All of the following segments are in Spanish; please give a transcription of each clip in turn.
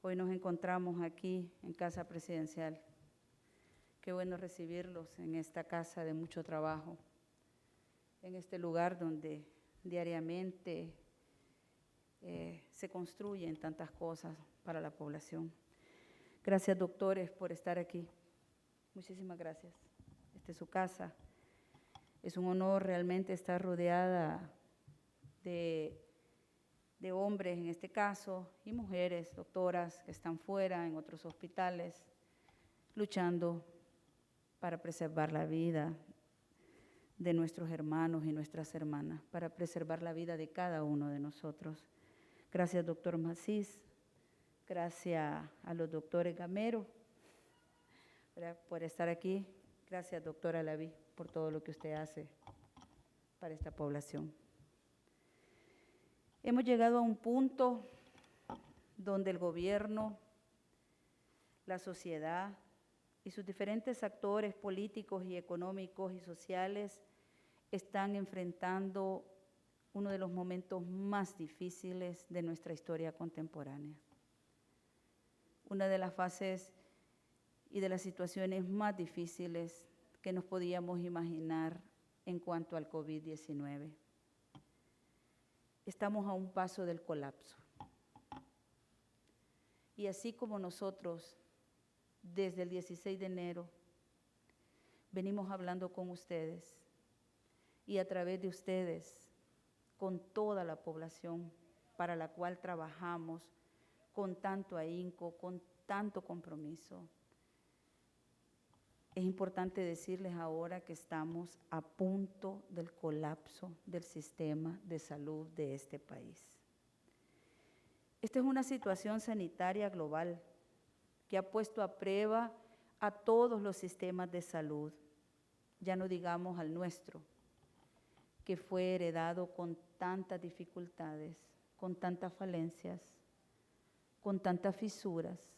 Hoy nos encontramos aquí en Casa Presidencial. Qué bueno recibirlos en esta casa de mucho trabajo, en este lugar donde diariamente se construyen tantas cosas para la población. Gracias, doctores, por estar aquí. Muchísimas gracias. Esta es su casa. Es un honor realmente estar rodeada de hombres en este caso y mujeres, doctoras que están fuera en otros hospitales, luchando para preservar la vida de nuestros hermanos y nuestras hermanas, para preservar la vida de cada uno de nosotros. Gracias, doctor Macís, gracias a los doctores Gamero por estar aquí. Gracias, doctora Laví, por todo lo que usted hace para esta población. Hemos llegado a un punto donde el gobierno, la sociedad y sus diferentes actores políticos y económicos y sociales están enfrentando uno de los momentos más difíciles de nuestra historia contemporánea. Una de las fases y de las situaciones más difíciles que nos podíamos imaginar en cuanto al COVID-19. Estamos a un paso del colapso. Y así como nosotros, desde el 16 de enero, venimos hablando con ustedes y a través de ustedes, con toda la población para la cual trabajamos con tanto ahínco, con tanto compromiso. Es importante decirles ahora que estamos a punto del colapso del sistema de salud de este país. Esta es una situación sanitaria global que ha puesto a prueba a todos los sistemas de salud, ya no digamos al nuestro, que fue heredado con tantas dificultades, con tantas falencias, con tantas fisuras,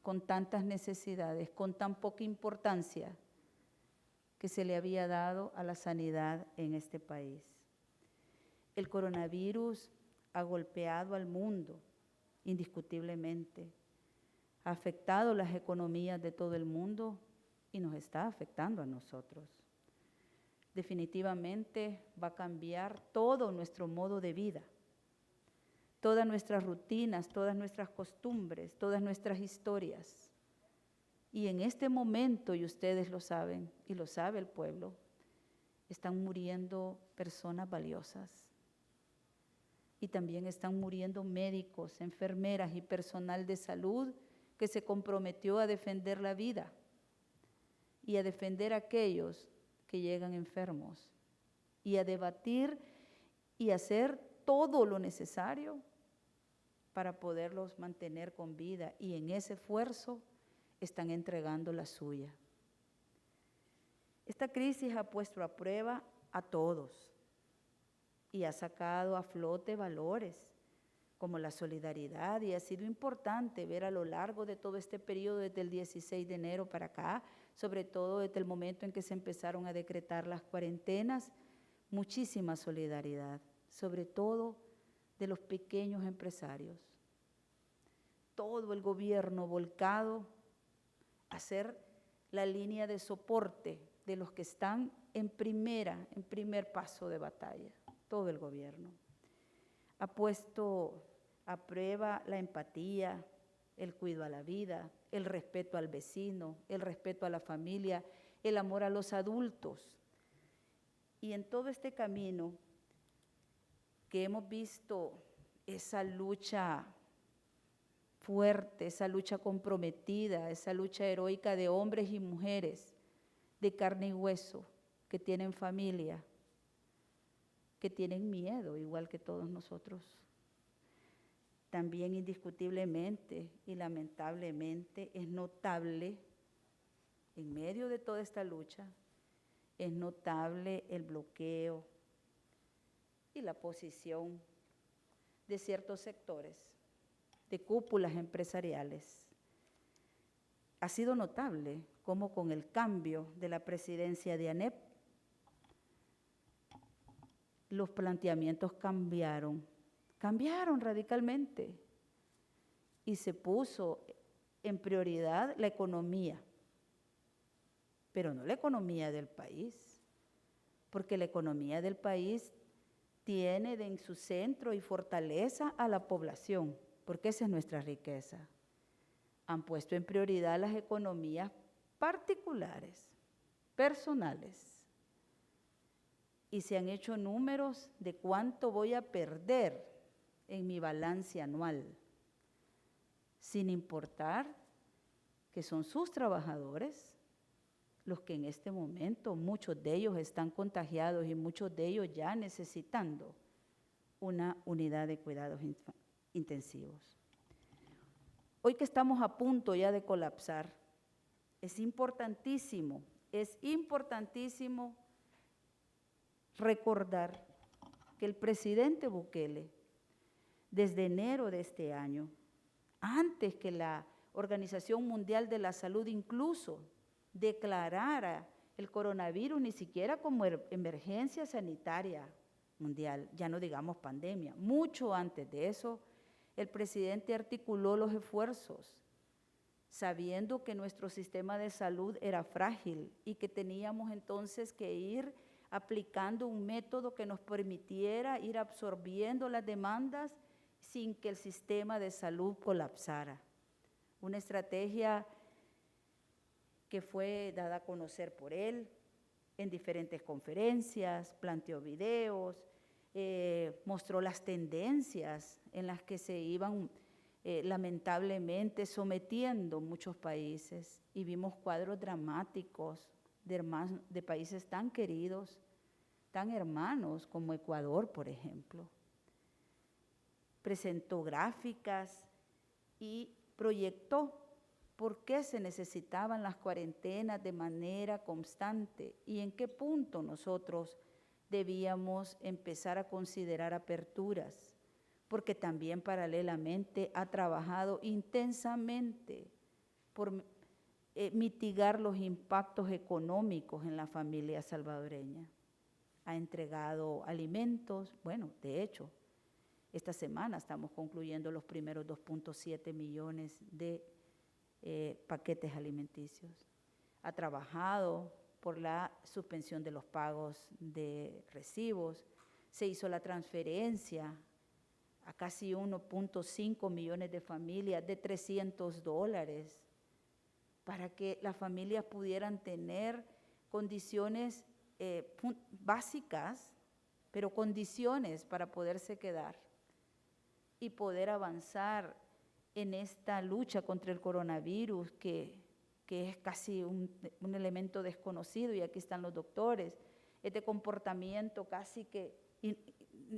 con tantas necesidades, con tan poca importancia que se le había dado a la sanidad en este país. El coronavirus ha golpeado al mundo, indiscutiblemente, ha afectado las economías de todo el mundo y nos está afectando a nosotros. Definitivamente va a cambiar todo nuestro modo de vida, todas nuestras rutinas, todas nuestras costumbres, todas nuestras historias. Y en este momento, y ustedes lo saben, y lo sabe el pueblo, están muriendo personas valiosas. Y también están muriendo médicos, enfermeras y personal de salud que se comprometió a defender la vida y a defender a aquellos que llegan enfermos y a debatir y hacer todo lo necesario para poderlos mantener con vida, y en ese esfuerzo están entregando la suya. Esta crisis ha puesto a prueba a todos y ha sacado a flote valores como la solidaridad, y ha sido importante ver a lo largo de todo este periodo, desde el 16 de enero para acá, sobre todo desde el momento en que se empezaron a decretar las cuarentenas, muchísima solidaridad, sobre todo de los pequeños empresarios. Todo el gobierno volcado a ser la línea de soporte de los que están en primer paso de batalla. Todo el gobierno ha puesto a prueba la empatía, el cuidado a la vida, el respeto al vecino, el respeto a la familia, el amor a los adultos. Y en todo este camino que hemos visto esa lucha fuerte, esa lucha comprometida, esa lucha heroica de hombres y mujeres de carne y hueso que tienen familia, que tienen miedo, igual que todos nosotros. También indiscutiblemente y lamentablemente es notable, en medio de toda esta lucha, es notable el bloqueo y la posición de ciertos sectores, de cúpulas empresariales. Ha sido notable cómo con el cambio de la presidencia de ANEP, los planteamientos cambiaron radicalmente. y se puso en prioridad la economía, pero no la economía del país, porque la economía del país tiene en su centro y fortaleza a la población, porque esa es nuestra riqueza. Han puesto en prioridad las economías particulares, personales, y se han hecho números de cuánto voy a perder en mi balance anual, sin importar que son sus trabajadores los que en este momento, muchos de ellos están contagiados y muchos de ellos ya necesitando una unidad de cuidados intensivos. Hoy que estamos a punto ya de colapsar, es importantísimo recordar que el presidente Bukele, desde enero de este año, antes que la Organización Mundial de la Salud incluso declarara el coronavirus ni siquiera como emergencia sanitaria mundial, ya no digamos pandemia, mucho antes de eso, el presidente articuló los esfuerzos, sabiendo que nuestro sistema de salud era frágil y que teníamos entonces que ir aplicando un método que nos permitiera ir absorbiendo las demandas sin que el sistema de salud colapsara. Una estrategia que fue dada a conocer por él en diferentes conferencias, planteó videos, mostró las tendencias en las que se iban lamentablemente sometiendo muchos países y vimos cuadros dramáticos de países tan queridos, tan hermanos como Ecuador, por ejemplo. Presentó gráficas y proyectó por qué se necesitaban las cuarentenas de manera constante y en qué punto nosotros debíamos empezar a considerar aperturas, porque también paralelamente ha trabajado intensamente por mitigar los impactos económicos en la familia salvadoreña. Ha entregado alimentos, bueno, de hecho, esta semana estamos concluyendo los primeros 2.7 millones de paquetes alimenticios. Ha trabajado por la suspensión de los pagos de recibos, se hizo la transferencia a casi 1.5 millones de familias de $300 para que las familias pudieran tener condiciones básicas, pero condiciones para poderse quedar y poder avanzar en esta lucha contra el coronavirus que es casi un elemento desconocido, y aquí están los doctores, este comportamiento casi que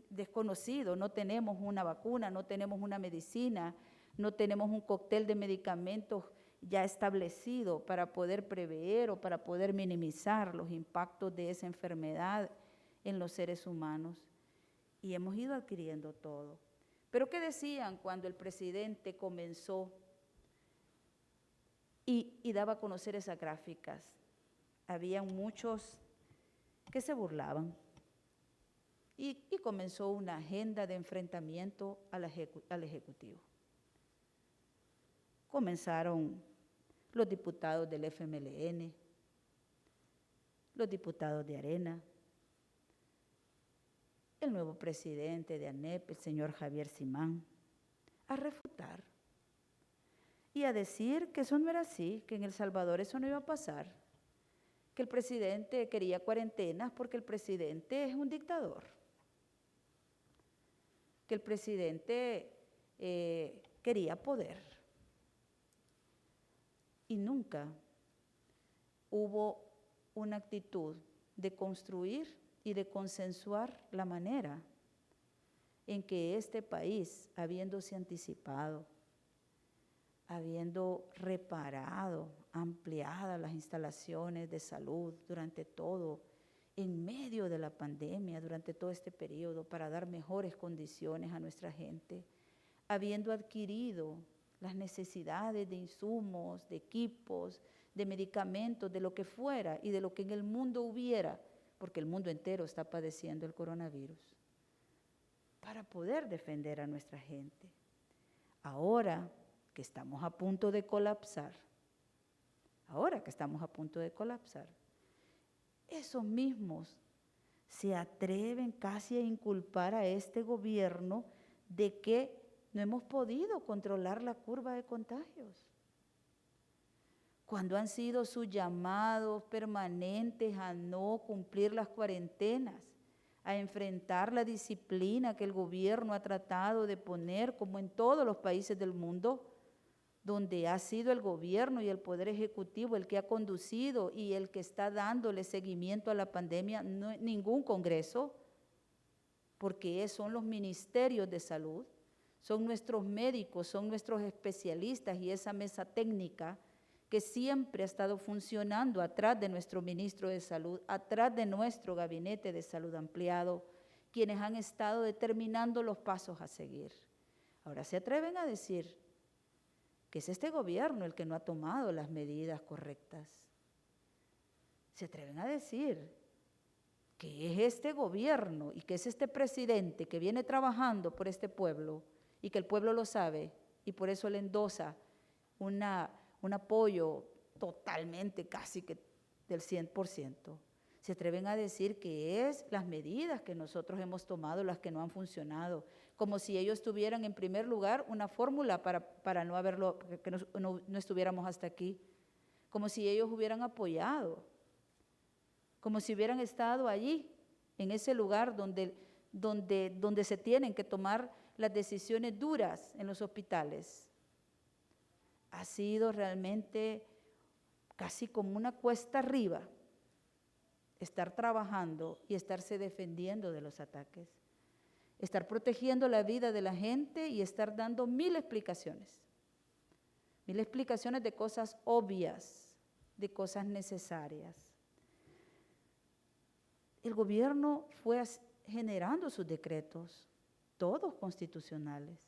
desconocido. No tenemos una vacuna, no tenemos una medicina, no tenemos un cóctel de medicamentos ya establecido para poder prever o para poder minimizar los impactos de esa enfermedad en los seres humanos. Y hemos ido adquiriendo todo. Pero ¿qué decían cuando el presidente comenzó y daba a conocer esas gráficas? Había muchos que se burlaban y comenzó una agenda de enfrentamiento al Ejecutivo. Comenzaron los diputados del FMLN, los diputados de Arena, el nuevo presidente de ANEP, el señor Javier Simán, a refutar y a decir que eso no era así, que en El Salvador eso no iba a pasar, que el presidente quería cuarentenas porque el presidente es un dictador, que el presidente quería poder. Y nunca hubo una actitud de construir y de consensuar la manera en que este país, habiéndose anticipado, habiendo reparado, ampliadas las instalaciones de salud durante todo, en medio de la pandemia, durante todo este periodo, para dar mejores condiciones a nuestra gente, habiendo adquirido las necesidades de insumos, de equipos, de medicamentos, de lo que fuera y de lo que en el mundo hubiera, porque el mundo entero está padeciendo el coronavirus, para poder defender a nuestra gente. Ahora que estamos a punto de colapsar, ahora que estamos a punto de colapsar, esos mismos se atreven casi a inculpar a este gobierno de que no hemos podido controlar la curva de contagios, cuando han sido sus llamados permanentes a no cumplir las cuarentenas, a enfrentar la disciplina que el gobierno ha tratado de poner, como en todos los países del mundo, donde ha sido el gobierno y el Poder Ejecutivo el que ha conducido y el que está dándole seguimiento a la pandemia, no, ningún Congreso, porque son los ministerios de salud, son nuestros médicos, son nuestros especialistas y esa mesa técnica que siempre ha estado funcionando atrás de nuestro ministro de Salud, atrás de nuestro gabinete de salud ampliado, quienes han estado determinando los pasos a seguir. Ahora se atreven a decir que es este gobierno el que no ha tomado las medidas correctas. Se atreven a decir que es este gobierno y que es este presidente que viene trabajando por este pueblo y que el pueblo lo sabe y por eso le endosa un apoyo totalmente, casi que del 100%. Se atreven a decir que es las medidas que nosotros hemos tomado las que no han funcionado, como si ellos tuvieran en primer lugar una fórmula para no haberlo, que no estuviéramos hasta aquí, como si ellos hubieran apoyado, como si hubieran estado allí, en ese lugar donde se tienen que tomar las decisiones duras en los hospitales. Ha sido realmente casi como una cuesta arriba estar trabajando y estarse defendiendo de los ataques, estar protegiendo la vida de la gente y estar dando mil explicaciones de cosas obvias, de cosas necesarias. El gobierno fue generando sus decretos, todos constitucionales,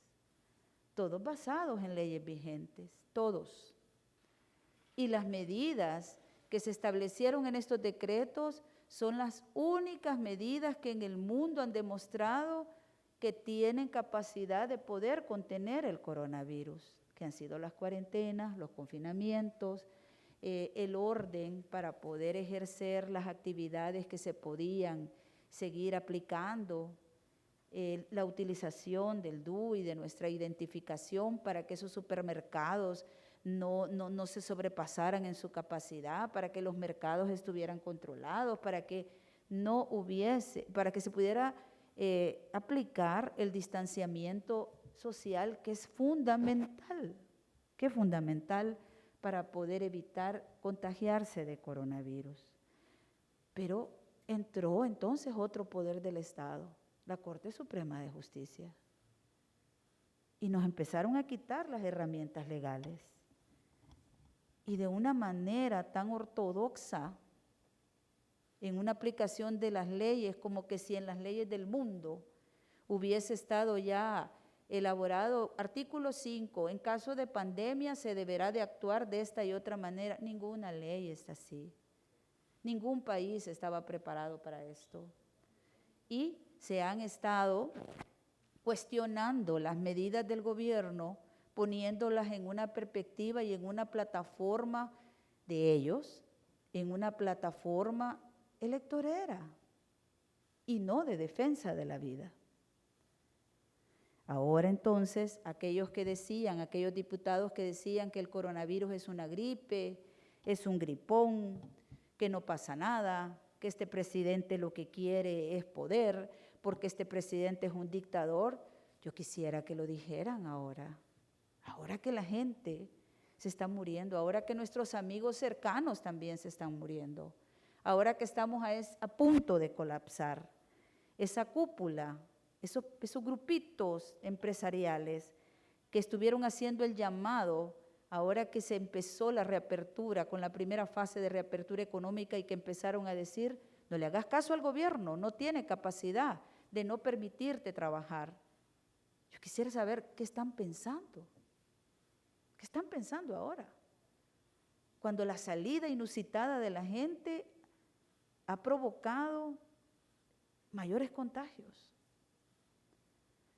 todos basados en leyes vigentes, todos. Y las medidas que se establecieron en estos decretos son las únicas medidas que en el mundo han demostrado que tienen capacidad de poder contener el coronavirus, que han sido las cuarentenas, los confinamientos, el orden para poder ejercer las actividades que se podían seguir aplicando, la utilización del DUI, de nuestra identificación para que esos supermercados no se sobrepasaran en su capacidad, para que los mercados estuvieran controlados, para que se pudiera aplicar el distanciamiento social que es fundamental para poder evitar contagiarse de coronavirus. Pero entró entonces otro poder del Estado, la Corte Suprema de Justicia, y nos empezaron a quitar las herramientas legales. Y de una manera tan ortodoxa, en una aplicación de las leyes, como que si en las leyes del mundo hubiese estado ya elaborado artículo 5, en caso de pandemia se deberá de actuar de esta y otra manera. Ninguna ley está así. Ningún país estaba preparado para esto. Y se han estado cuestionando las medidas del gobierno, poniéndolas en una perspectiva y en una plataforma de ellos, en una plataforma electorera y no de defensa de la vida. Ahora entonces, aquellos diputados que decían que el coronavirus es una gripe, es un gripón, que no pasa nada, que este presidente lo que quiere es poder, porque este presidente es un dictador, yo quisiera que lo dijeran ahora que la gente se está muriendo, ahora que nuestros amigos cercanos también se están muriendo, ahora que estamos a punto de colapsar. Esa cúpula, esos grupitos empresariales que estuvieron haciendo el llamado, ahora que se empezó la reapertura, con la primera fase de reapertura económica y que empezaron a decir, no le hagas caso al gobierno, no tiene capacidad de no permitirte trabajar. Yo quisiera saber qué están pensando. ¿Qué están pensando ahora? Cuando la salida inusitada de la gente ha provocado mayores contagios.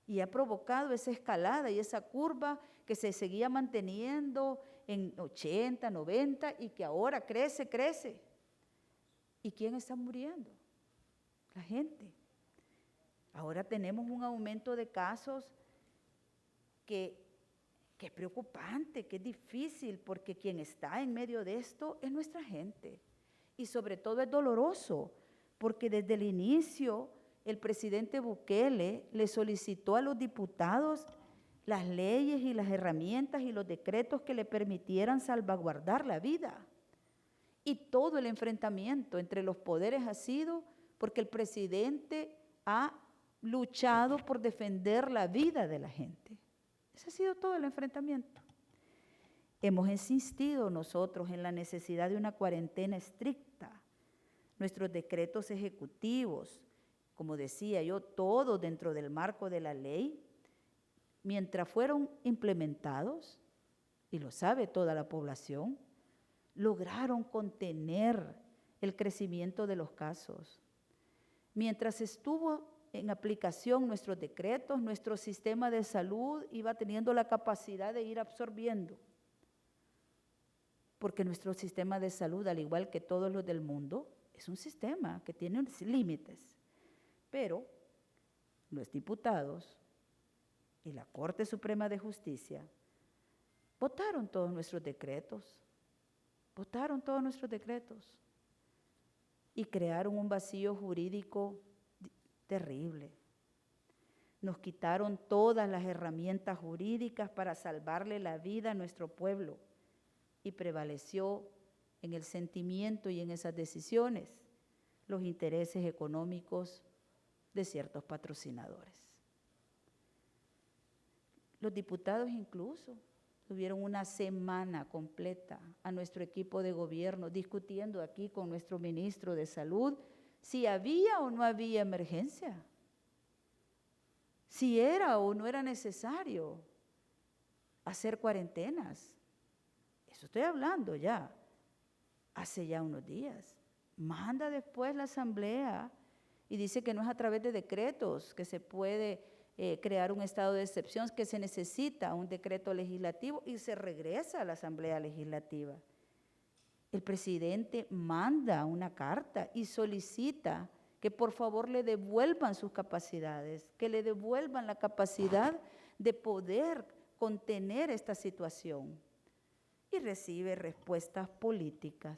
y ha provocado esa escalada y esa curva que se seguía manteniendo en 80, 90 y que ahora crece. ¿Y quién está muriendo? La gente. Ahora tenemos un aumento de casos que es preocupante, que es difícil, porque quien está en medio de esto es nuestra gente. Y sobre todo es doloroso, porque desde el inicio el presidente Bukele le solicitó a los diputados las leyes y las herramientas y los decretos que le permitieran salvaguardar la vida. Y todo el enfrentamiento entre los poderes ha sido porque el presidente ha luchado por defender la vida de la gente. Ese ha sido todo el enfrentamiento. Hemos insistido nosotros en la necesidad de una cuarentena estricta. Nuestros decretos ejecutivos, como decía yo, todo dentro del marco de la ley, mientras fueron implementados, y lo sabe toda la población, lograron contener el crecimiento de los casos. Mientras estuvo en aplicación nuestros decretos, nuestro sistema de salud iba teniendo la capacidad de ir absorbiendo, porque nuestro sistema de salud, al igual que todos los del mundo, es un sistema que tiene límites. Pero los diputados y la Corte Suprema de Justicia votaron todos nuestros decretos, y crearon un vacío jurídico terrible. Nos quitaron todas las herramientas jurídicas para salvarle la vida a nuestro pueblo y prevaleció en el sentimiento y en esas decisiones los intereses económicos de ciertos patrocinadores. Los diputados incluso tuvieron una semana completa a nuestro equipo de gobierno discutiendo aquí con nuestro ministro de Salud si había o no había emergencia, si era o no era necesario hacer cuarentenas. Eso estoy hablando ya, hace ya unos días. Manda después la Asamblea y dice que no es a través de decretos que se puede crear un estado de excepción, que se necesita un decreto legislativo y se regresa a la Asamblea Legislativa. El presidente manda una carta y solicita que por favor le devuelvan sus capacidades, que le devuelvan la capacidad de poder contener esta situación. Y recibe respuestas políticas,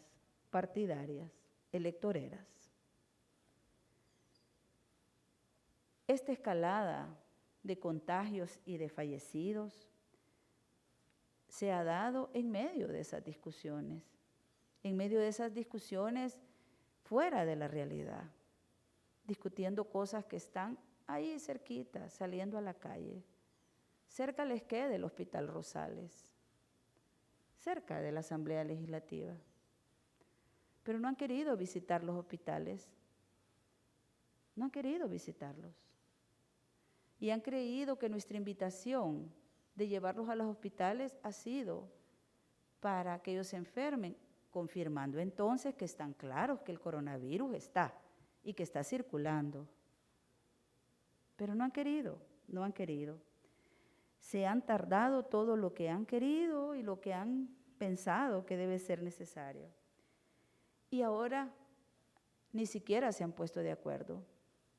partidarias, electoreras. Esta escalada de contagios y de fallecidos se ha dado en medio de esas discusiones, fuera de la realidad, discutiendo cosas que están ahí cerquita, saliendo a la calle. Cerca les queda el Hospital Rosales, cerca de la Asamblea Legislativa, pero no han querido visitar los hospitales, no han querido visitarlos. Y han creído que nuestra invitación de llevarlos a los hospitales ha sido para que ellos se enfermen, confirmando entonces que están claros que el coronavirus está y que está circulando. Pero no han querido. Se han tardado todo lo que han querido y lo que han pensado que debe ser necesario. Y ahora ni siquiera se han puesto de acuerdo.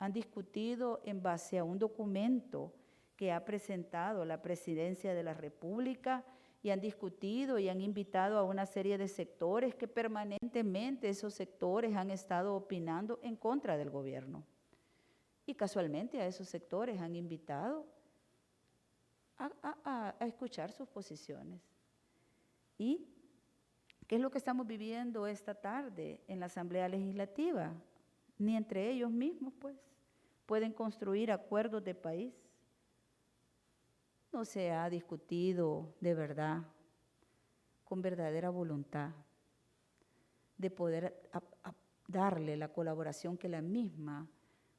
Han discutido en base a un documento que ha presentado la Presidencia de la República y han discutido y han invitado a una serie de sectores que permanentemente esos sectores han estado opinando en contra del gobierno. Y casualmente a esos sectores han invitado a escuchar sus posiciones. ¿Y qué es lo que estamos viviendo esta tarde en la Asamblea Legislativa? Ni entre ellos mismos, pues, pueden construir acuerdos de país. No se ha discutido de verdad, con verdadera voluntad, de poder darle la colaboración que la misma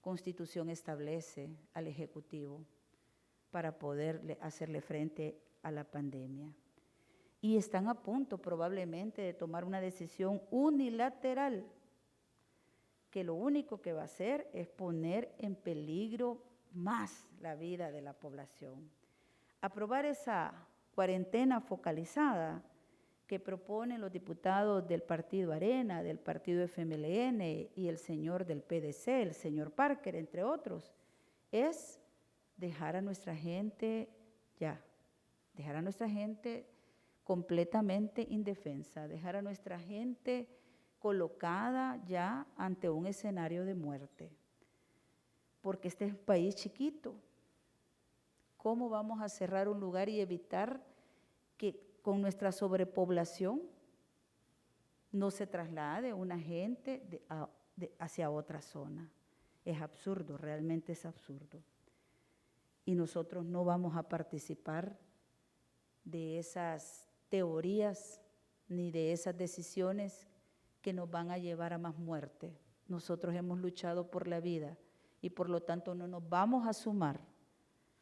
Constitución establece al Ejecutivo para poder hacerle frente a la pandemia. Y están a punto probablemente de tomar una decisión unilateral que lo único que va a hacer es poner en peligro más la vida de la población. Aprobar esa cuarentena focalizada que proponen los diputados del Partido Arena, del Partido FMLN y el señor del PDC, el señor Parker, entre otros, es dejar a nuestra gente dejar a nuestra gente completamente indefensa, dejar a nuestra gente colocada ya ante un escenario de muerte. Porque este es un país chiquito. ¿Cómo vamos a cerrar un lugar y evitar que con nuestra sobrepoblación no se traslade una gente hacia otra zona? Es absurdo, realmente es absurdo. Y nosotros no vamos a participar de esas teorías ni de esas decisiones que nos van a llevar a más muerte. Nosotros hemos luchado por la vida y por lo tanto no nos vamos a sumar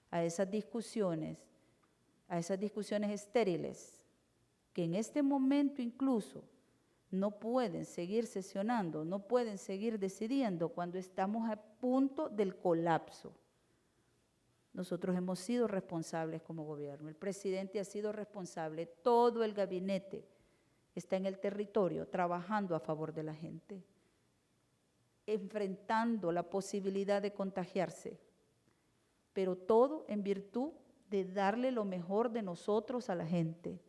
a esas discusiones estériles que en este momento incluso no pueden seguir sesionando, no pueden seguir decidiendo cuando estamos a punto del colapso. Nosotros hemos sido responsables como gobierno, el presidente ha sido responsable, todo el gabinete está en el territorio trabajando a favor de la gente, enfrentando la posibilidad de contagiarse, pero todo en virtud de darle lo mejor de nosotros a la gente,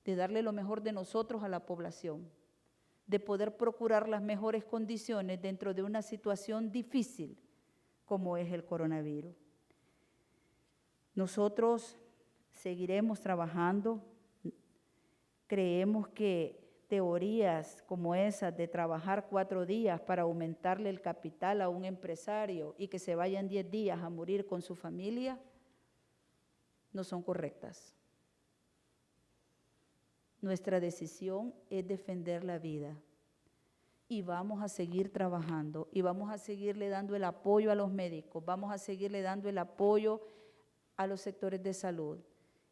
de darle lo mejor de nosotros a la población, de poder procurar las mejores condiciones dentro de una situación difícil como es el coronavirus. Nosotros seguiremos trabajando. Creemos que teorías como esas de trabajar 4 días para aumentarle el capital a un empresario y que se vayan 10 días a morir con su familia, no son correctas. Nuestra decisión es defender la vida y vamos a seguir trabajando y vamos a seguirle dando el apoyo a los médicos, vamos a seguirle dando el apoyo a los sectores de salud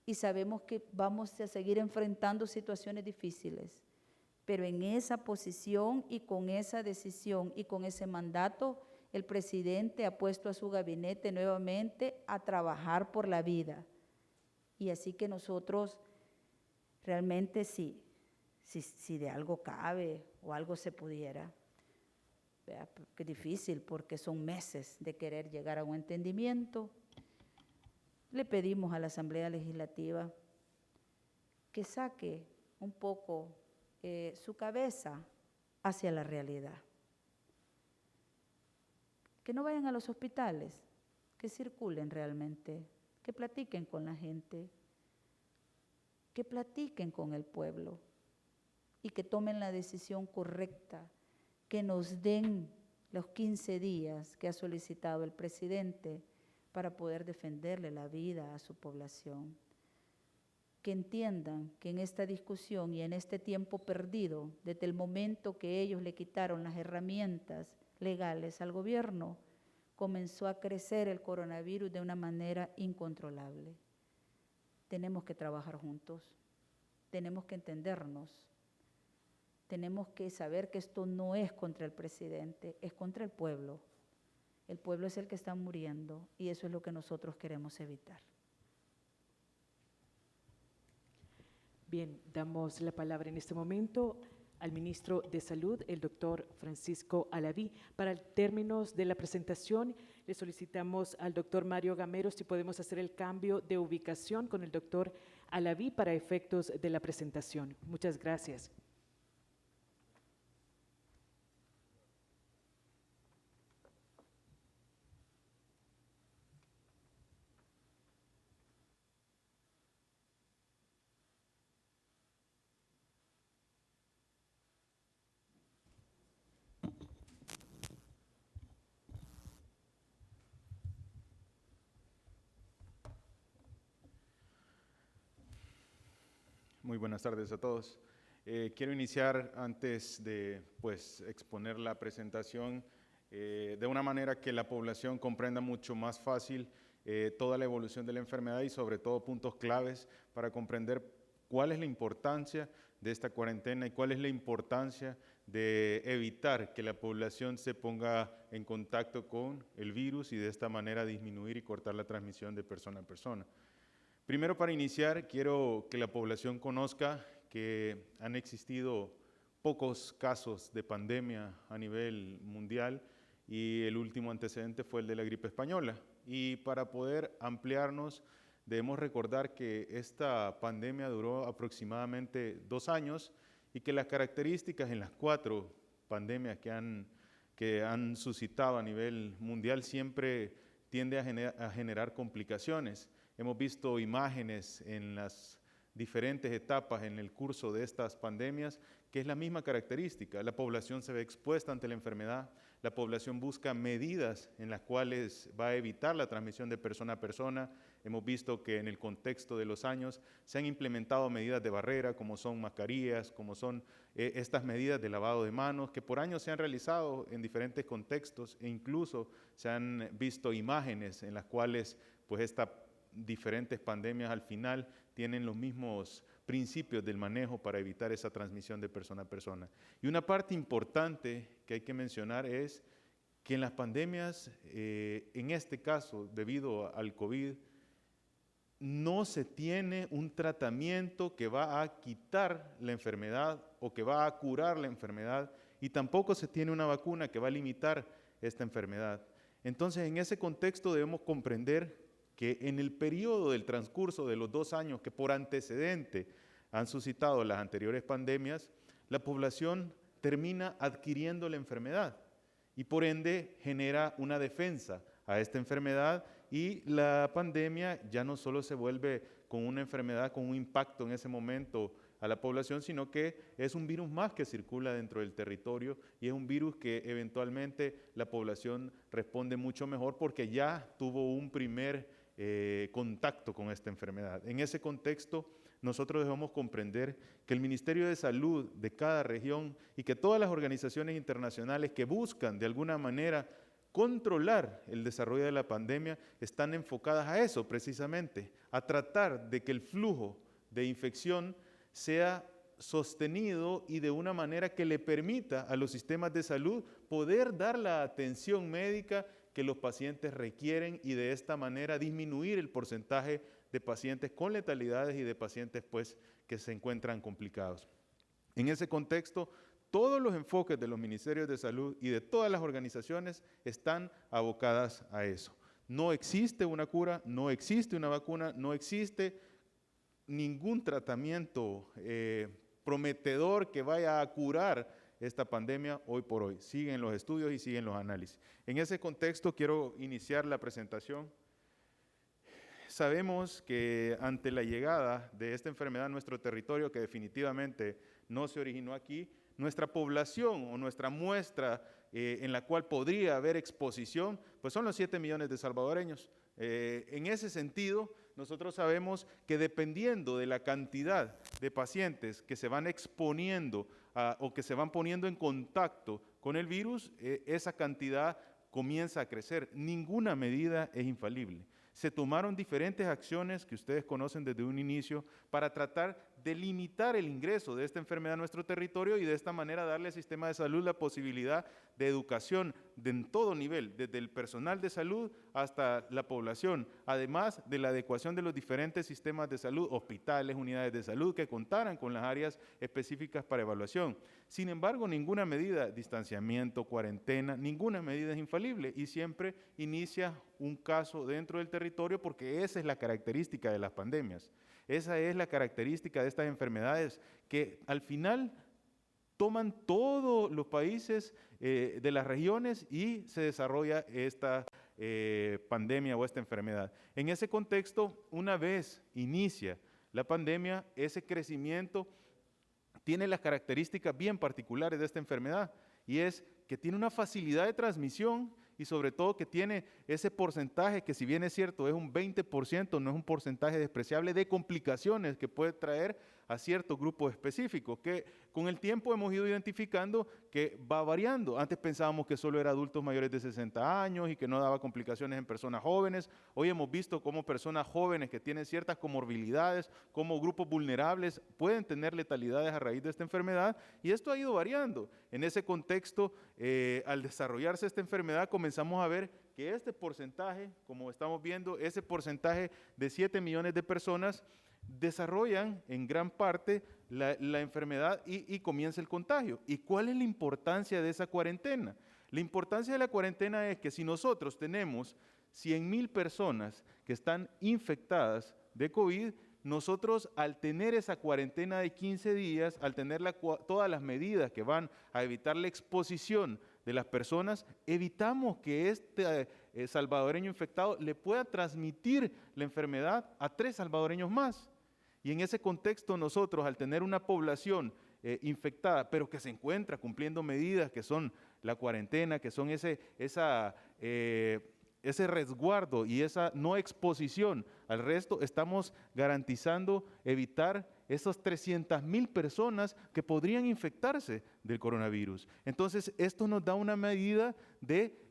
y sabemos que vamos a seguir enfrentando situaciones difíciles, pero en esa posición y con esa decisión y con ese mandato, el presidente ha puesto a su gabinete nuevamente a trabajar por la vida. Y así que nosotros realmente si de algo cabe o algo se pudiera, que es difícil porque son meses de querer llegar a un entendimiento, le pedimos a la Asamblea Legislativa que saque un poco su cabeza hacia la realidad. Que no vayan a los hospitales, que circulen realmente, que platiquen con la gente, que platiquen con el pueblo y que tomen la decisión correcta, que nos den los 15 días que ha solicitado el presidente para poder defenderle la vida a su población. Que entiendan que en esta discusión y en este tiempo perdido, desde el momento que ellos le quitaron las herramientas legales al gobierno, comenzó a crecer el coronavirus de una manera incontrolable. Tenemos que trabajar juntos, tenemos que entendernos, tenemos que saber que esto no es contra el presidente, es contra el pueblo. El pueblo es el que está muriendo y eso es lo que nosotros queremos evitar. Bien, damos la palabra en este momento al ministro de Salud, el doctor Francisco Alaví. Para términos de la presentación, le solicitamos al doctor Mario Gamero si podemos hacer el cambio de ubicación con el doctor Alaví para efectos de la presentación. Muchas gracias. Muy buenas tardes a todos. Quiero iniciar antes de exponer la presentación de una manera que la población comprenda mucho más fácil toda la evolución de la enfermedad y sobre todo puntos claves para comprender cuál es la importancia de esta cuarentena y cuál es la importancia de evitar que la población se ponga en contacto con el virus y de esta manera disminuir y cortar la transmisión de persona a persona. Primero, para iniciar, quiero que la población conozca que han existido pocos casos de pandemia a nivel mundial y el último antecedente fue el de la gripe española. Y para poder ampliarnos, debemos recordar que esta pandemia duró aproximadamente 2 años y que las características en las 4 pandemias que han suscitado a nivel mundial siempre tiende a generar complicaciones. Hemos visto imágenes en las diferentes etapas en el curso de estas pandemias, que es la misma característica. La población se ve expuesta ante la enfermedad, la población busca medidas en las cuales va a evitar la transmisión de persona a persona. Hemos visto que en el contexto de los años se han implementado medidas de barrera, como son mascarillas, como son estas medidas de lavado de manos, que por años se han realizado en diferentes contextos e incluso se han visto imágenes en las cuales pues estas diferentes pandemias al final tienen los mismos principios del manejo para evitar esa transmisión de persona a persona. Y una parte importante que hay que mencionar es que en las pandemias, en este caso, debido al COVID, no se tiene un tratamiento que va a quitar la enfermedad o que va a curar la enfermedad y tampoco se tiene una vacuna que va a limitar esta enfermedad. Entonces, en ese contexto debemos comprender que en el periodo del transcurso de los 2 años que por antecedente han suscitado las anteriores pandemias, la población termina adquiriendo la enfermedad y por ende genera una defensa a esta enfermedad y la pandemia ya no solo se vuelve con una enfermedad con un impacto en ese momento a la población, sino que es un virus más que circula dentro del territorio y es un virus que eventualmente la población responde mucho mejor porque ya tuvo un primer contacto con esta enfermedad. En ese contexto, nosotros debemos comprender que el Ministerio de Salud de cada región y que todas las organizaciones internacionales que buscan de alguna manera controlar el desarrollo de la pandemia están enfocadas a eso precisamente, a tratar de que el flujo de infección sea sostenido y de una manera que le permita a los sistemas de salud poder dar la atención médica que los pacientes requieren y de esta manera disminuir el porcentaje de pacientes con letalidades y de pacientes pues, que se encuentran complicados. En ese contexto, todos los enfoques de los ministerios de salud y de todas las organizaciones están abocadas a eso. No existe una cura, no existe una vacuna, no existe ningún tratamiento prometedor que vaya a curar esta pandemia hoy por hoy. Siguen los estudios y siguen los análisis. En ese contexto quiero iniciar la presentación. Sabemos que ante la llegada de esta enfermedad a nuestro territorio, que definitivamente no se originó aquí, nuestra población o nuestra muestra en la cual podría haber exposición, pues son los 7 millones de salvadoreños. En ese sentido, nosotros sabemos que dependiendo de la cantidad de pacientes que se van exponiendo o que se van poniendo en contacto con el virus, esa cantidad comienza a crecer. Ninguna medida es infalible. Se tomaron diferentes acciones que ustedes conocen desde un inicio para tratar de limitar el ingreso de esta enfermedad a nuestro territorio y de esta manera darle al sistema de salud la posibilidad de educación en todo nivel, desde el personal de salud hasta la población, además de la adecuación de los diferentes sistemas de salud, hospitales, unidades de salud que contaran con las áreas específicas para evaluación. Sin embargo, ninguna medida, distanciamiento, cuarentena, ninguna medida es infalible y siempre inicia un caso dentro del territorio porque esa es la característica de las pandemias. Esa es la característica de estas enfermedades que al final toman todos los países de las regiones y se desarrolla esta pandemia o esta enfermedad. En ese contexto, una vez inicia la pandemia, ese crecimiento tiene las características bien particulares de esta enfermedad y es que tiene una facilidad de transmisión y sobre todo que tiene ese porcentaje que, si bien es cierto, es un 20%, no es un porcentaje despreciable de complicaciones que puede traer a ciertos grupos específicos, que con el tiempo hemos ido identificando que va variando. Antes pensábamos que solo era adultos mayores de 60 años y que no daba complicaciones en personas jóvenes. Hoy hemos visto cómo personas jóvenes que tienen ciertas comorbilidades, como grupos vulnerables, pueden tener letalidades a raíz de esta enfermedad, y esto ha ido variando. En ese contexto, al desarrollarse esta enfermedad, comenzamos a ver que este porcentaje, como estamos viendo, ese porcentaje de 7 millones de personas desarrollan en gran parte la enfermedad y comienza el contagio. ¿Y cuál es la importancia de esa cuarentena? La importancia de la cuarentena es que si nosotros tenemos 100,000 personas que están infectadas de COVID, nosotros, al tener esa cuarentena de 15 días, al tener todas las medidas que van a evitar la exposición de las personas, evitamos que este salvadoreño infectado le pueda transmitir la enfermedad a 3 salvadoreños más. Y en ese contexto nosotros, al tener una población infectada, pero que se encuentra cumpliendo medidas que son la cuarentena, que son ese resguardo y esa no exposición al resto, estamos garantizando evitar esas 300,000 personas que podrían infectarse del coronavirus. Entonces, esto nos da una medida de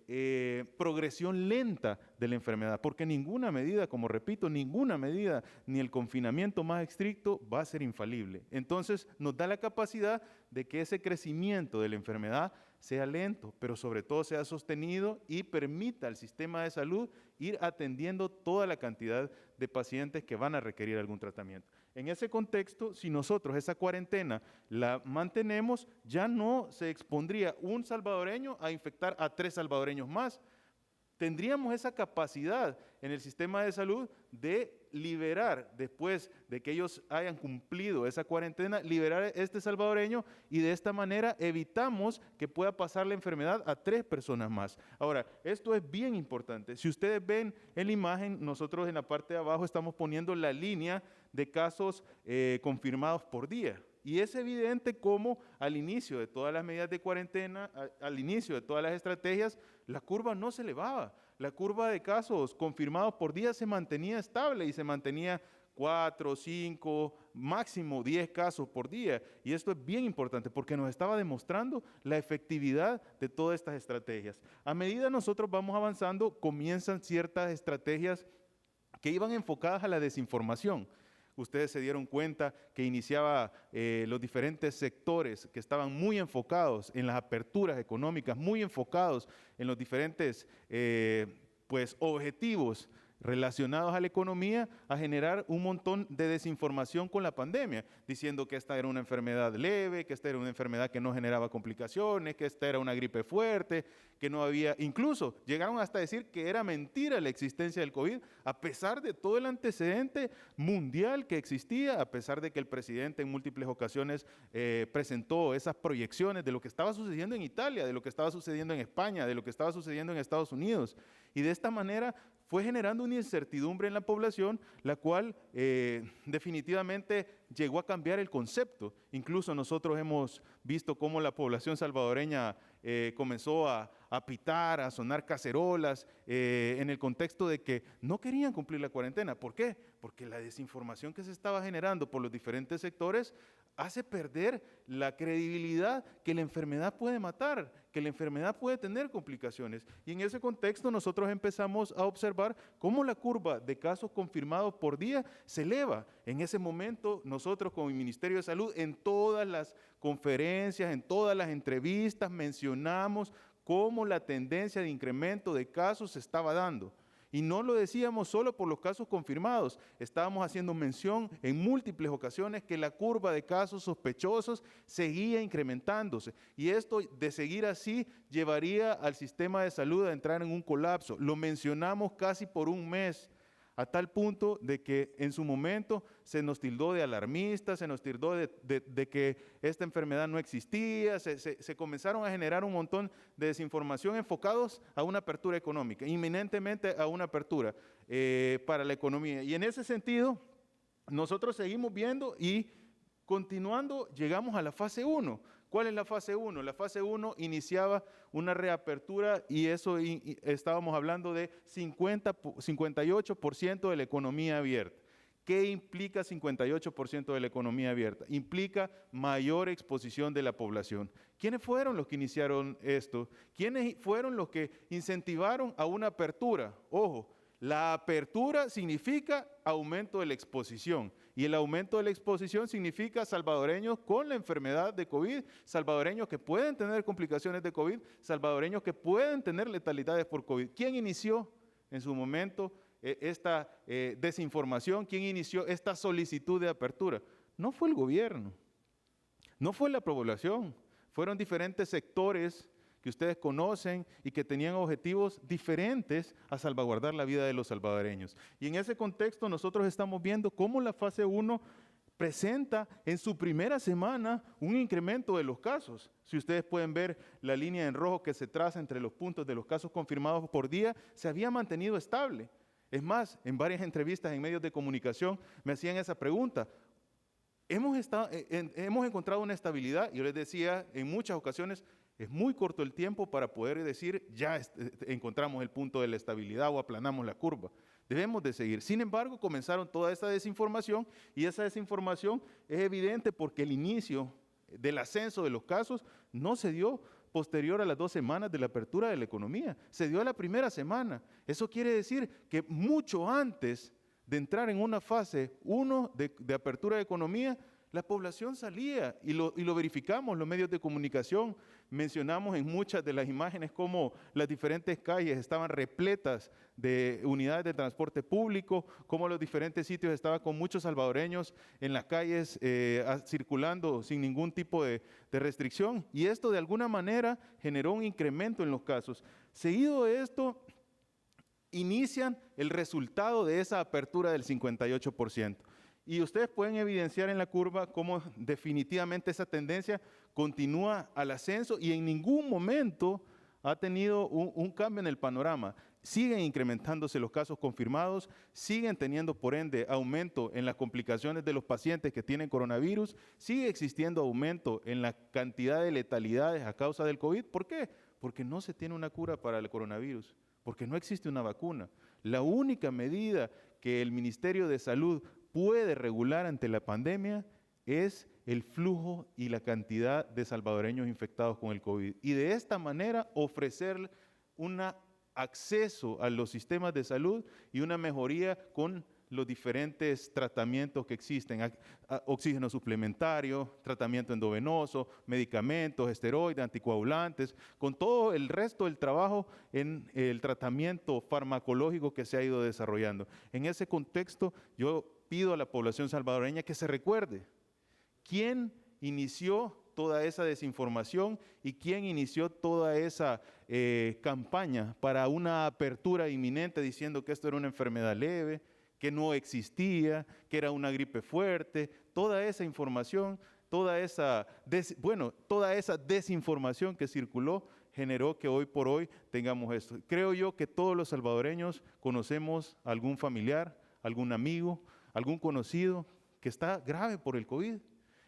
progresión lenta de la enfermedad, porque ninguna medida, como repito, ninguna medida, ni el confinamiento más estricto va a ser infalible. Entonces, nos da la capacidad de que ese crecimiento de la enfermedad sea lento, pero sobre todo sea sostenido y permita al sistema de salud ir atendiendo toda la cantidad de pacientes que van a requerir algún tratamiento. En ese contexto, si nosotros esa cuarentena la mantenemos, ya no se expondría un salvadoreño a infectar a 3 salvadoreños más. Tendríamos esa capacidad en el sistema de salud de liberar, después de que ellos hayan cumplido esa cuarentena, liberar a este salvadoreño, y de esta manera evitamos que pueda pasar la enfermedad a 3 personas más. Ahora, esto es bien importante. Si ustedes ven en la imagen, nosotros en la parte de abajo estamos poniendo la línea de casos confirmados por día. Y es evidente cómo al inicio de todas las medidas de cuarentena, al inicio de todas las estrategias, la curva no se elevaba. La curva de casos confirmados por día se mantenía estable y se mantenía 4, 5, máximo 10 casos por día. Y esto es bien importante porque nos estaba demostrando la efectividad de todas estas estrategias. A medida nosotros vamos avanzando, comienzan ciertas estrategias que iban enfocadas a la desinformación. Ustedes se dieron cuenta que iniciaba los diferentes sectores que estaban muy enfocados en las aperturas económicas, muy enfocados en los diferentes objetivos relacionados a la economía, a generar un montón de desinformación con la pandemia, diciendo que esta era una enfermedad leve, que esta era una enfermedad que no generaba complicaciones, que esta era una gripe fuerte, que no había, incluso llegaron hasta decir que era mentira la existencia del COVID, a pesar de todo el antecedente mundial que existía, a pesar de que el presidente en múltiples ocasiones presentó esas proyecciones de lo que estaba sucediendo en Italia, de lo que estaba sucediendo en España, de lo que estaba sucediendo en Estados Unidos. Y de esta manera fue generando una incertidumbre en la población, la cual definitivamente llegó a cambiar el concepto. Incluso nosotros hemos visto cómo la población salvadoreña comenzó a pitar, a sonar cacerolas, en el contexto de que no querían cumplir la cuarentena. ¿Por qué? Porque la desinformación que se estaba generando por los diferentes sectores hace perder la credibilidad que la enfermedad puede matar, que la enfermedad puede tener complicaciones. Y en ese contexto nosotros empezamos a observar cómo la curva de casos confirmados por día se eleva. En ese momento nosotros como Ministerio de Salud, en todas las conferencias, en todas las entrevistas, mencionamos cómo la tendencia de incremento de casos se estaba dando. Y no lo decíamos solo por los casos confirmados, estábamos haciendo mención en múltiples ocasiones que la curva de casos sospechosos seguía incrementándose. Y esto, de seguir así, llevaría al sistema de salud a entrar en un colapso. Lo mencionamos casi por un mes, a tal punto de que en su momento se nos tildó de alarmistas, se nos tildó de que esta enfermedad no existía, se comenzaron a generar un montón de desinformación enfocados a una apertura económica, inminentemente a una apertura para la economía. Y en ese sentido, nosotros seguimos viendo y continuando, llegamos a la fase 1, ¿Cuál es la fase 1? La fase 1 iniciaba una reapertura y eso estábamos hablando de 58% de la economía abierta. ¿Qué implica 58% de la economía abierta? Implica mayor exposición de la población. ¿Quiénes fueron los que iniciaron esto? ¿Quiénes fueron los que incentivaron a una apertura? Ojo, la apertura significa aumento de la exposición y el aumento de la exposición significa salvadoreños con la enfermedad de COVID, salvadoreños que pueden tener complicaciones de COVID, salvadoreños que pueden tener letalidades por COVID. ¿Quién inició en su momento esta desinformación? ¿Quién inició esta solicitud de apertura? No fue el gobierno, no fue la población, fueron diferentes sectores que ustedes conocen y que tenían objetivos diferentes a salvaguardar la vida de los salvadoreños. Y en ese contexto nosotros estamos viendo cómo la fase 1 presenta en su primera semana un incremento de los casos. Si ustedes pueden ver la línea en rojo que se traza entre los puntos de los casos confirmados por día, se había mantenido estable. Es más, en varias entrevistas en medios de comunicación me hacían esa pregunta. Hemos encontrado una estabilidad, y yo les decía en muchas ocasiones, es muy corto el tiempo para poder decir ya encontramos el punto de la estabilidad o aplanamos la curva. Debemos de seguir. Sin embargo, comenzaron toda esa desinformación y esa desinformación es evidente porque el inicio del ascenso de los casos no se dio posterior a las 2 semanas de la apertura de la economía, se dio a la primera semana. Eso quiere decir que mucho antes de entrar en una fase 1 de apertura de economía, la población salía y lo verificamos, los medios de comunicación, mencionamos en muchas de las imágenes cómo las diferentes calles estaban repletas de unidades de transporte público, cómo los diferentes sitios estaban con muchos salvadoreños en las calles circulando sin ningún tipo de restricción, y esto de alguna manera generó un incremento en los casos. Seguido de esto, inician el resultado de esa apertura del 58%. Y ustedes pueden evidenciar en la curva cómo definitivamente esa tendencia continúa al ascenso y en ningún momento ha tenido un cambio en el panorama. Siguen incrementándose los casos confirmados, siguen teniendo por ende aumento en las complicaciones de los pacientes que tienen coronavirus, sigue existiendo aumento en la cantidad de letalidades a causa del COVID. ¿Por qué? Porque no se tiene una cura para el coronavirus, porque no existe una vacuna. La única medida que el Ministerio de Salud puede regular ante la pandemia es el flujo y la cantidad de salvadoreños infectados con el COVID. Y de esta manera ofrecer un acceso a los sistemas de salud y una mejoría con los diferentes tratamientos que existen, oxígeno suplementario, tratamiento endovenoso, medicamentos, esteroides, anticoagulantes, con todo el resto del trabajo en el tratamiento farmacológico que se ha ido desarrollando. En ese contexto, yo pido a la población salvadoreña que se recuerde quién inició toda esa desinformación y quién inició toda esa campaña para una apertura inminente diciendo que esto era una enfermedad leve, que no existía, que era una gripe fuerte. Toda esa información, toda esa desinformación que circuló generó que hoy por hoy tengamos esto. Creo yo que todos los salvadoreños conocemos a algún familiar, algún amigo, algún conocido que está grave por el COVID.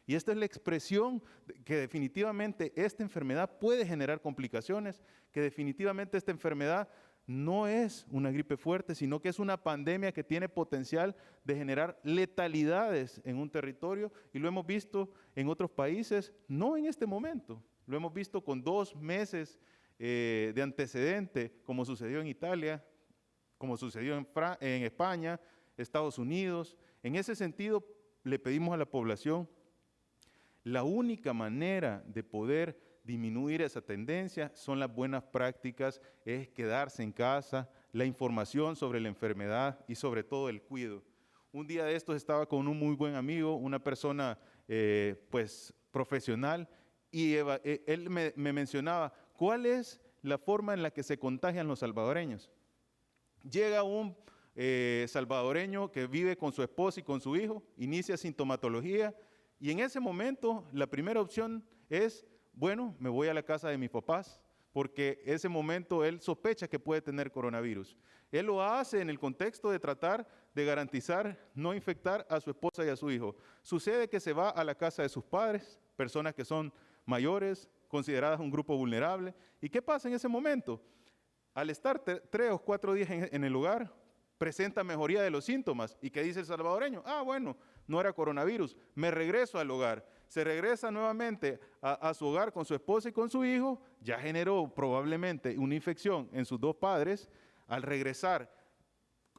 Y esta es la expresión que definitivamente esta enfermedad puede generar complicaciones, que definitivamente esta enfermedad no es una gripe fuerte, sino que es una pandemia que tiene potencial de generar letalidades en un territorio, y lo hemos visto en otros países, no en este momento, lo hemos visto con 2 meses de antecedente, como sucedió en Italia, como sucedió en España, Estados Unidos. En ese sentido, le pedimos a la población, la única manera de poder disminuir esa tendencia son las buenas prácticas, es quedarse en casa, la información sobre la enfermedad y sobre todo el cuidado. Un día de estos estaba con un muy buen amigo, una persona profesional, y él me mencionaba, ¿cuál es la forma en la que se contagian los salvadoreños? Llega un salvadoreño que vive con su esposa y con su hijo, inicia sintomatología, y en ese momento la primera opción es, bueno, me voy a la casa de mis papás, porque ese momento él sospecha que puede tener coronavirus. Él lo hace en el contexto de tratar de garantizar no infectar a su esposa y a su hijo. Sucede que se va a la casa de sus padres, personas que son mayores, consideradas un grupo vulnerable. ¿Y qué pasa en ese momento? Al estar 3 o 4 días en el lugar, presenta mejoría de los síntomas. ¿Y qué dice el salvadoreño? Ah, bueno, no era coronavirus, me regreso al hogar. Se regresa nuevamente a su hogar con su esposa y con su hijo, ya generó probablemente una infección en sus 2 padres. Al regresar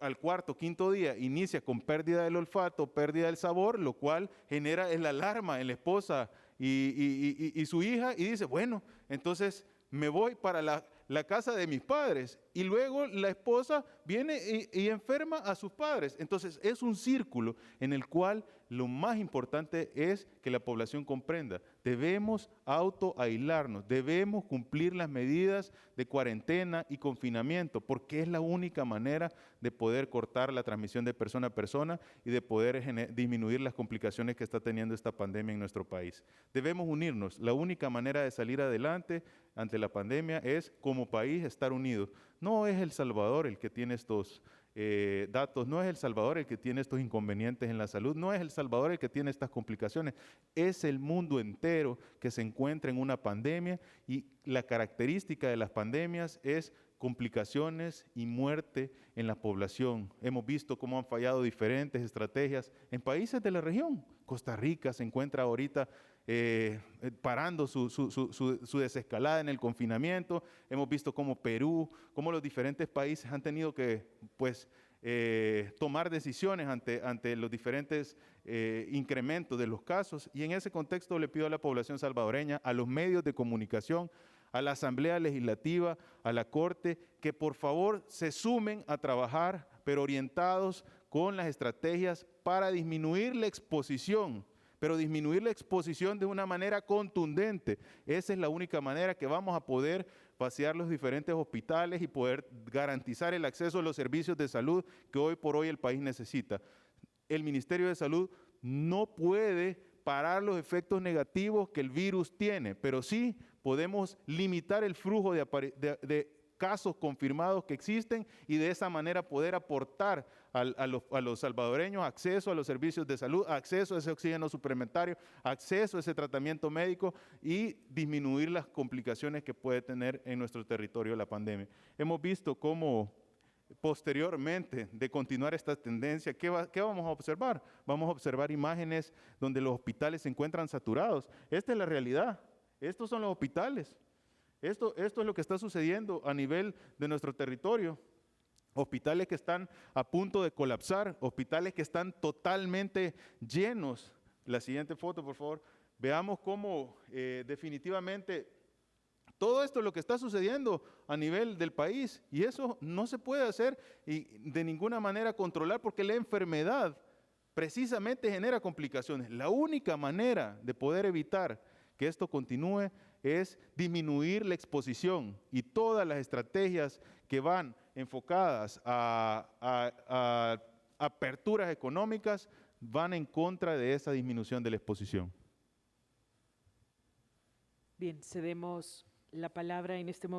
al 4º, 5º día, inicia con pérdida del olfato, pérdida del sabor, lo cual genera la alarma en la esposa y su hija, y dice, bueno, entonces me voy para la casa de mis padres, y luego la esposa viene y enferma a sus padres. Entonces es un círculo en el cual lo más importante es que la población comprenda, debemos autoaislarnos, debemos cumplir las medidas de cuarentena y confinamiento, porque es la única manera de poder cortar la transmisión de persona a persona y de poder disminuir las complicaciones que está teniendo esta pandemia en nuestro país. Debemos unirnos, la única manera de salir adelante ante la pandemia es como país estar unidos. No es El Salvador el que tiene estos datos, no es El Salvador el que tiene estos inconvenientes en la salud, no es El Salvador el que tiene estas complicaciones, es el mundo entero que se encuentra en una pandemia, y la característica de las pandemias es complicaciones y muerte en la población. Hemos visto cómo han fallado diferentes estrategias en países de la región. Costa Rica se encuentra ahorita parando su desescalada en el confinamiento. Hemos visto cómo Perú, cómo los diferentes países han tenido que tomar decisiones ante los diferentes incrementos de los casos, y en ese contexto le pido a la población salvadoreña, a los medios de comunicación, a la Asamblea Legislativa, a la Corte, que por favor se sumen a trabajar, pero orientados con las estrategias para disminuir la exposición, pero disminuir la exposición de una manera contundente. Esa es la única manera que vamos a poder vaciar los diferentes hospitales y poder garantizar el acceso a los servicios de salud que hoy por hoy el país necesita. El Ministerio de Salud no puede parar los efectos negativos que el virus tiene, pero sí podemos limitar el flujo de casos confirmados que existen, y de esa manera poder aportar a los salvadoreños acceso a los servicios de salud, acceso a ese oxígeno suplementario, acceso a ese tratamiento médico, y disminuir las complicaciones que puede tener en nuestro territorio la pandemia. Hemos visto cómo posteriormente de continuar esta tendencia, ¿qué vamos a observar? Vamos a observar imágenes donde los hospitales se encuentran saturados. Esta es la realidad. Estos son los hospitales. Esto es lo que está sucediendo a nivel de nuestro territorio. Hospitales que están a punto de colapsar, hospitales que están totalmente llenos. La siguiente foto, por favor. Veamos cómo definitivamente todo esto es lo que está sucediendo a nivel del país, y eso no se puede hacer y de ninguna manera controlar, porque la enfermedad precisamente genera complicaciones. La única manera de poder evitar que esto continúe es disminuir la exposición, y todas las estrategias que van enfocadas a aperturas económicas van en contra de esa disminución de la exposición. Bien, cedemos la palabra en este momento.